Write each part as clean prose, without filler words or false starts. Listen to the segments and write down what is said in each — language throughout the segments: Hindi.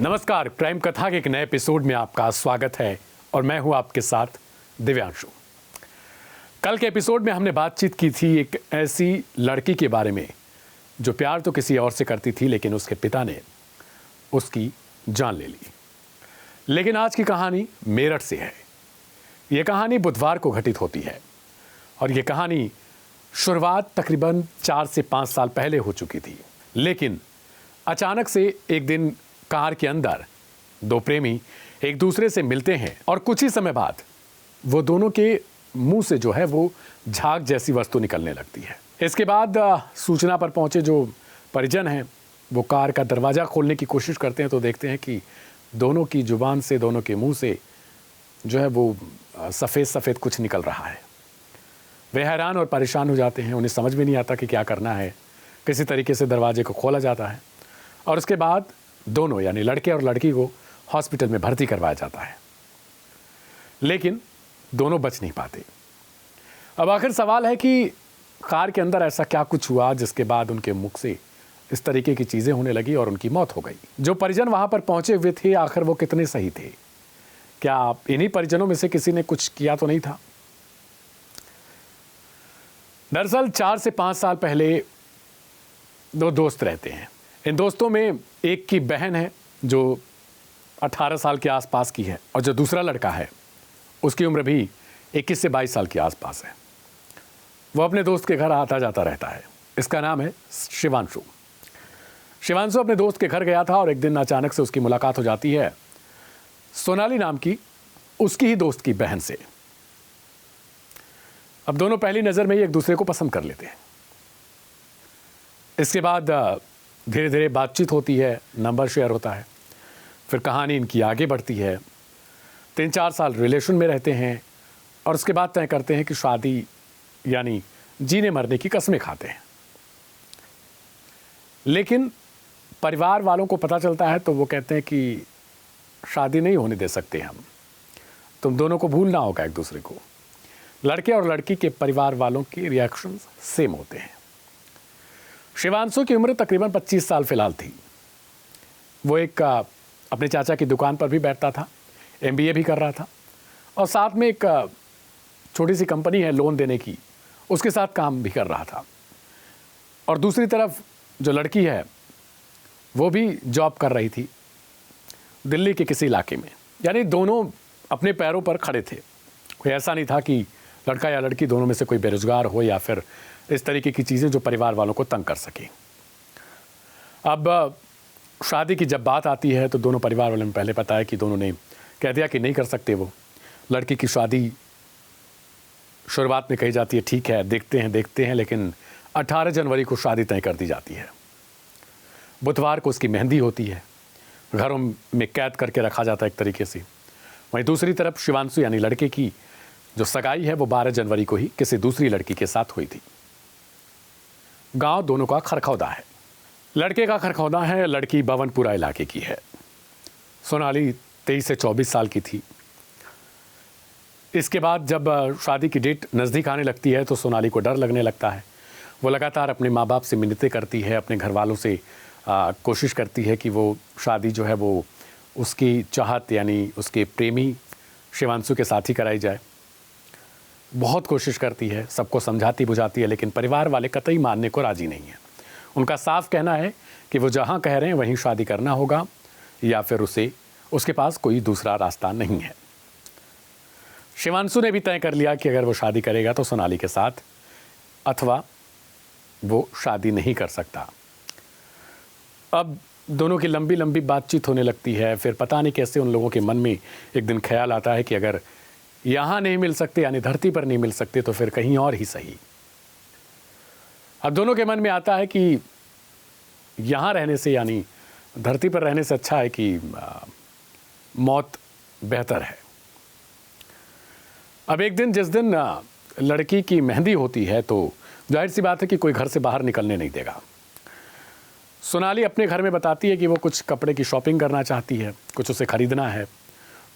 नमस्कार, क्राइम कथा के एक नए एपिसोड में आपका स्वागत है और मैं हूं आपके साथ दिव्यांशु। कल के एपिसोड में हमने बातचीत की थी एक ऐसी लड़की के बारे में जो प्यार तो किसी और से करती थी, लेकिन उसके पिता ने उसकी जान ले ली। लेकिन आज की कहानी मेरठ से है। यह कहानी बुधवार को घटित होती है और यह कहानी शुरुआत तकरीबन 4 से 5 साल पहले हो चुकी थी। लेकिन अचानक से एक दिन कार के अंदर दो प्रेमी एक दूसरे से मिलते हैं और कुछ ही समय बाद वो दोनों के मुंह से जो है वो झाग जैसी वस्तु निकलने लगती है। इसके बाद सूचना पर पहुंचे जो परिजन हैं वो कार का दरवाज़ा खोलने की कोशिश करते हैं तो देखते हैं कि दोनों की जुबान से, दोनों के मुंह से जो है वो सफ़ेद सफ़ेद कुछ निकल रहा है। वे हैरान और परेशान हो जाते हैं। उन्हें समझ में नहीं आता कि क्या करना है। किसी तरीके से दरवाजे को खोला जाता है और उसके बाद दोनों यानी लड़के और लड़की को हॉस्पिटल में भर्ती करवाया जाता है, लेकिन दोनों बच नहीं पाते। अब आखिर सवाल है कि कार के अंदर ऐसा क्या कुछ हुआ जिसके बाद उनके मुख से इस तरीके की चीज़ें होने लगी और उनकी मौत हो गई। जो परिजन वहाँ पर पहुँचे हुए थे आखिर वो कितने सही थे? क्या इन्हीं परिजनों में से किसी ने कुछ किया तो नहीं था? दरअसल 4 से 5 साल पहले दो दोस्त रहते हैं। इन दोस्तों में एक की बहन है जो 18 साल के आसपास की है और जो दूसरा लड़का है उसकी उम्र भी 21 से 22 साल के आसपास है। वो अपने दोस्त के घर आता जाता रहता है। इसका नाम है शिवांशु। शिवांशु अपने दोस्त के घर गया था और एक दिन अचानक से उसकी मुलाकात हो जाती है सोनाली नाम की उसकी ही दोस्त की बहन से। अब दोनों पहली नज़र में ही एक दूसरे को पसंद कर लेते हैं। इसके बाद धीरे धीरे बातचीत होती है, नंबर शेयर होता है, फिर कहानी इनकी आगे बढ़ती है। 3-4 साल रिलेशन में रहते हैं और उसके बाद तय करते हैं कि शादी यानी जीने मरने की कस्में खाते हैं। लेकिन परिवार वालों को पता चलता है तो वो कहते हैं कि शादी नहीं होने दे सकते हम, तुम दोनों को भूलना होगा एक दूसरे को। लड़के और लड़की के परिवार वालों के रिएक्शन सेम होते हैं। शिवांशु की उम्र तकरीबन 25 साल फिलहाल थी। वो एक अपने चाचा की दुकान पर भी बैठता था, MBA भी कर रहा था और साथ में एक छोटी सी कंपनी है लोन देने की, उसके साथ काम भी कर रहा था। और दूसरी तरफ जो लड़की है वो भी जॉब कर रही थी दिल्ली के किसी इलाके में। यानी दोनों अपने पैरों पर खड़े थे। कोई ऐसा नहीं था कि लड़का या लड़की दोनों में से कोई बेरोजगार हो या फिर इस तरीके की चीज़ें जो परिवार वालों को तंग कर सके। अब शादी की जब बात आती है तो दोनों परिवार वालों ने पहले बताया कि दोनों ने कह दिया कि नहीं कर सकते। वो लड़की की शादी शुरुआत में कही जाती है ठीक है देखते हैं, लेकिन 18 जनवरी को शादी तय कर दी जाती है। बुधवार को उसकी मेहंदी होती है, घरों में कैद करके रखा जाता है एक तरीके से। वहीं दूसरी तरफ शिवांशु यानी लड़के की जो सगाई है वो 12 जनवरी को ही किसी दूसरी लड़की के साथ हुई थी। गांव दोनों का खरखौदा है। लड़के का खरखौदा है, लड़की बवनपुरा इलाके की है। सोनाली 23 से 24 साल की थी। इसके बाद जब शादी की डेट नज़दीक आने लगती है तो सोनाली को डर लगने लगता है। वो लगातार अपने माँ बाप से मिन्नतें करती है, अपने घर वालों से कोशिश करती है कि वो शादी जो है वो उसकी चाहत यानी उसके प्रेमी शिवांशु के साथ ही कराई जाए। बहुत कोशिश करती है, सबको समझाती बुझाती है, लेकिन परिवार वाले कतई मानने को राजी नहीं है। उनका साफ कहना है कि वो जहाँ कह रहे हैं वहीं शादी करना होगा या फिर उसके पास कोई दूसरा रास्ता नहीं है। शिवांशु ने भी तय कर लिया कि अगर वो शादी करेगा तो सोनाली के साथ, अथवा वो शादी नहीं कर सकता। अब दोनों की लंबी लंबी बातचीत होने लगती है। फिर पता नहीं कैसे उन लोगों के मन में एक दिन ख्याल आता है कि अगर यहाँ नहीं मिल सकते यानी धरती पर नहीं मिल सकते तो फिर कहीं और ही सही। अब दोनों के मन में आता है कि यहाँ रहने से यानी धरती पर रहने से अच्छा है कि मौत बेहतर है। अब एक दिन जिस दिन लड़की की मेहंदी होती है तो जाहिर सी बात है कि कोई घर से बाहर निकलने नहीं देगा। सोनाली अपने घर में बताती है कि वो कुछ कपड़े की शॉपिंग करना चाहती है, कुछ उसे ख़रीदना है।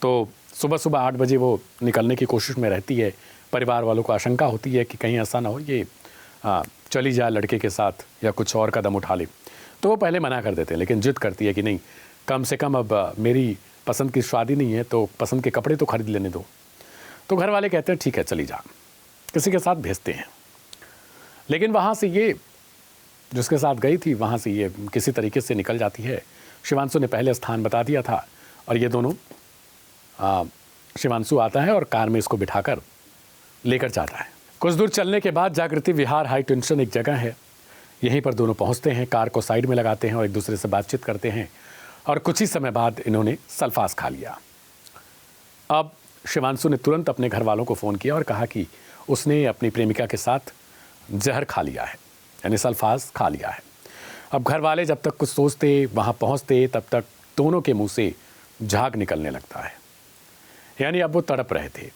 तो सुबह सुबह 8 बजे वो निकलने की कोशिश में रहती है। परिवार वालों को आशंका होती है कि कहीं ऐसा ना हो ये चली जाए लड़के के साथ या कुछ और कदम उठा ले। तो वो पहले मना कर देते हैं, लेकिन जिद करती है कि नहीं, कम से कम अब मेरी पसंद की शादी नहीं है तो पसंद के कपड़े तो खरीद लेने दो। तो घर वाले कहते हैं ठीक है चली जा, किसी के साथ भेजते हैं। लेकिन वहाँ से ये जिसके साथ गई थी वहाँ से ये किसी तरीके से निकल जाती है। शिवांशु ने पहले स्थान बता दिया था और ये दोनों शिवांशु आता है और कार में इसको बिठाकर लेकर जाता है। कुछ दूर चलने के बाद जागृति विहार हाई टेंशन एक जगह है, यहीं पर दोनों पहुंचते हैं, कार को साइड में लगाते हैं और एक दूसरे से बातचीत करते हैं और कुछ ही समय बाद इन्होंने सल्फास खा लिया। अब शिवांशु ने तुरंत अपने घर वालों को फ़ोन किया और कहा कि उसने अपनी प्रेमिका के साथ जहर खा लिया है, यानी सल्फास खा लिया है। अब घर वाले जब तक कुछ सोचते, वहाँ पहुँचते, तब तक दोनों के मुंह से झाग निकलने लगता है, यानी अब वो तड़प रहे थे।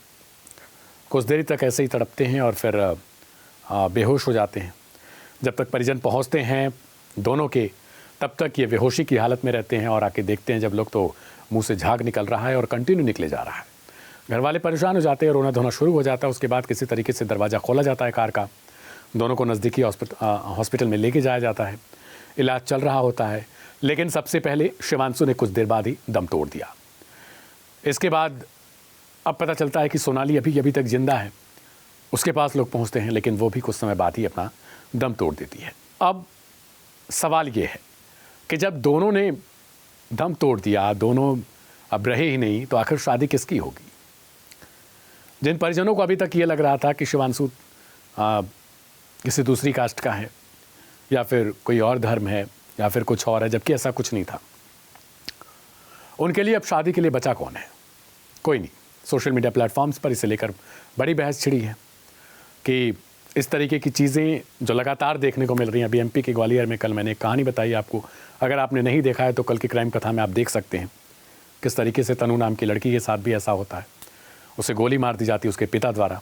कुछ देर तक ऐसे ही तड़पते हैं और फिर बेहोश हो जाते हैं। जब तक परिजन पहुंचते हैं दोनों के, तब तक ये बेहोशी की हालत में रहते हैं और आके देखते हैं जब लोग तो मुंह से झाग निकल रहा है और कंटिन्यू निकले जा रहा है। घर वाले परेशान हो जाते हैं, रोना धोना शुरू हो जाता है। उसके बाद किसी तरीके से दरवाज़ा खोला जाता है कार का, दोनों को नज़दीकी हॉस्पिटल में लेके जाया जाता है। इलाज चल रहा होता है, लेकिन सबसे पहले शिवांशु ने कुछ देर बाद ही दम तोड़ दिया। इसके बाद अब पता चलता है कि सोनाली अभी तक जिंदा है। उसके पास लोग पहुंचते हैं, लेकिन वो भी कुछ समय बाद ही अपना दम तोड़ देती है। अब सवाल ये है कि जब दोनों ने दम तोड़ दिया, दोनों अब रहे ही नहीं, तो आखिर शादी किसकी होगी? जिन परिजनों को अभी तक ये लग रहा था कि शिवांशु किसी दूसरी कास्ट का है या फिर कोई और धर्म है या फिर कुछ और है, जबकि ऐसा कुछ नहीं था, उनके लिए अब शादी के लिए बचा कौन है? कोई नहीं। सोशल मीडिया प्लेटफॉर्म्स पर इसे लेकर बड़ी बहस छिड़ी है कि इस तरीके की चीज़ें जो लगातार देखने को मिल रही हैं। अभी एमपी के ग्वालियर में कल मैंने एक कहानी बताई आपको, अगर आपने नहीं देखा है तो कल की क्राइम कथा में आप देख सकते हैं किस तरीके से तनु नाम की लड़की के साथ भी ऐसा होता है, उसे गोली मार दी जाती है उसके पिता द्वारा।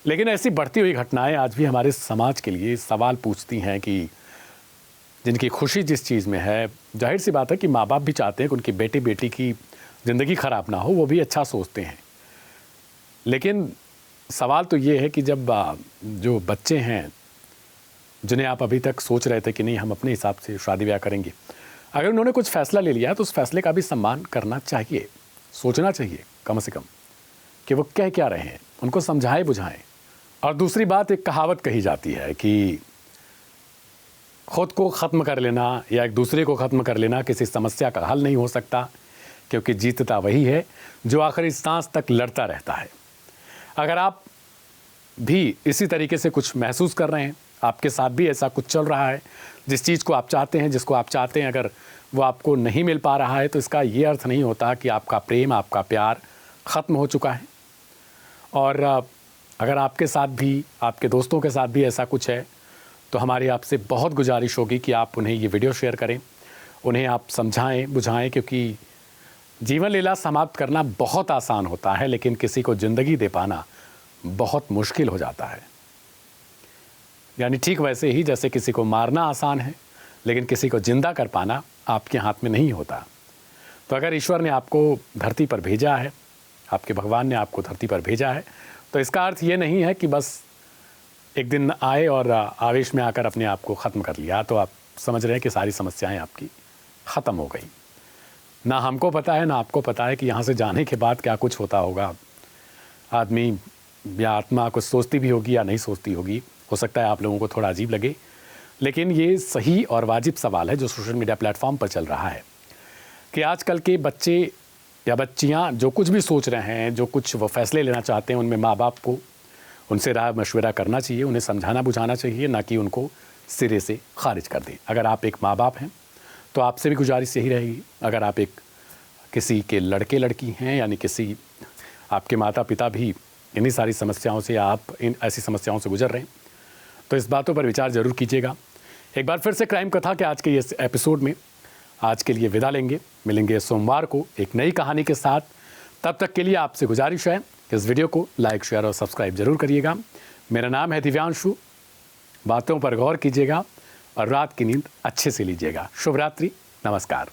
लेकिन ऐसी बढ़ती हुई घटनाएं आज भी हमारे समाज के लिए सवाल पूछती हैं कि जिनकी खुशी जिस चीज़ में है, जाहिर सी बात है कि माँ बाप भी चाहते हैं कि उनकी बेटी की ज़िंदगी ख़राब ना हो, वो भी अच्छा सोचते हैं। लेकिन सवाल तो ये है कि जब जो बच्चे हैं जिन्हें आप अभी तक सोच रहे थे कि नहीं हम अपने हिसाब से शादी ब्याह करेंगे, अगर उन्होंने कुछ फ़ैसला ले लिया है तो उस फैसले का भी सम्मान करना चाहिए, सोचना चाहिए कम से कम कि वो कह क्या रहे हैं, उनको समझाएं बुझाएं। और दूसरी बात, एक कहावत कही जाती है कि खुद को ख़त्म कर लेना या एक दूसरे को ख़त्म कर लेना किसी समस्या का हल नहीं हो सकता, क्योंकि जीतता वही है जो आखिरी सांस तक लड़ता रहता है। अगर आप भी इसी तरीके से कुछ महसूस कर रहे हैं, आपके साथ भी ऐसा कुछ चल रहा है, जिस चीज़ को आप चाहते हैं, जिसको आप चाहते हैं, अगर वो आपको नहीं मिल पा रहा है, तो इसका ये अर्थ नहीं होता कि आपका प्रेम, आपका प्यार ख़त्म हो चुका है। और अगर आपके साथ भी, आपके दोस्तों के साथ भी ऐसा कुछ है, तो हमारी आपसे बहुत गुजारिश होगी कि आप उन्हें ये वीडियो शेयर करें, उन्हें आप समझाएं बुझाएं, क्योंकि जीवन लीला समाप्त करना बहुत आसान होता है, लेकिन किसी को ज़िंदगी दे पाना बहुत मुश्किल हो जाता है। यानी ठीक वैसे ही जैसे किसी को मारना आसान है, लेकिन किसी को जिंदा कर पाना आपके हाथ में नहीं होता। तो अगर ईश्वर ने आपको धरती पर भेजा है, आपके भगवान ने आपको धरती पर भेजा है, तो इसका अर्थ ये नहीं है कि बस एक दिन आए और आवेश में आकर अपने आप को ख़त्म कर लिया, तो आप समझ रहे हैं कि सारी समस्याएं आपकी ख़त्म हो गई। ना हमको पता है, ना आपको पता है कि यहाँ से जाने के बाद क्या कुछ होता होगा। आदमी या आत्मा कुछ सोचती भी होगी या नहीं सोचती होगी, हो सकता है आप लोगों को थोड़ा अजीब लगे, लेकिन ये सही और वाजिब सवाल है जो सोशल मीडिया प्लेटफॉर्म पर चल रहा है कि आजकल के बच्चे या बच्चियाँ जो कुछ भी सोच रहे हैं, जो कुछ वो फैसले लेना चाहते हैं, उनमें माँ बाप को उनसे राय मशवरा करना चाहिए, उन्हें समझाना बुझाना चाहिए, ना कि उनको सिरे से खारिज कर दें। अगर आप एक माँ बाप हैं तो आपसे भी गुजारिश यही रहेगी, अगर आप एक किसी के लड़के लड़की हैं, यानी किसी आपके माता पिता भी इन्हीं सारी समस्याओं से, आप इन ऐसी समस्याओं से गुजर रहे हैं, तो इस बातों पर विचार ज़रूर कीजिएगा। एक बार फिर से क्राइम कथा के आज के इस एपिसोड में आज के लिए विदा लेंगे, मिलेंगे सोमवार को एक नई कहानी के साथ। तब तक के लिए आपसे गुजारिश है कि इस वीडियो को लाइक, शेयर और सब्सक्राइब जरूर करिएगा। मेरा नाम है दिव्यांशु। बातों पर गौर कीजिएगा और रात की नींद अच्छे से लीजिएगा। शुभ रात्रि, नमस्कार।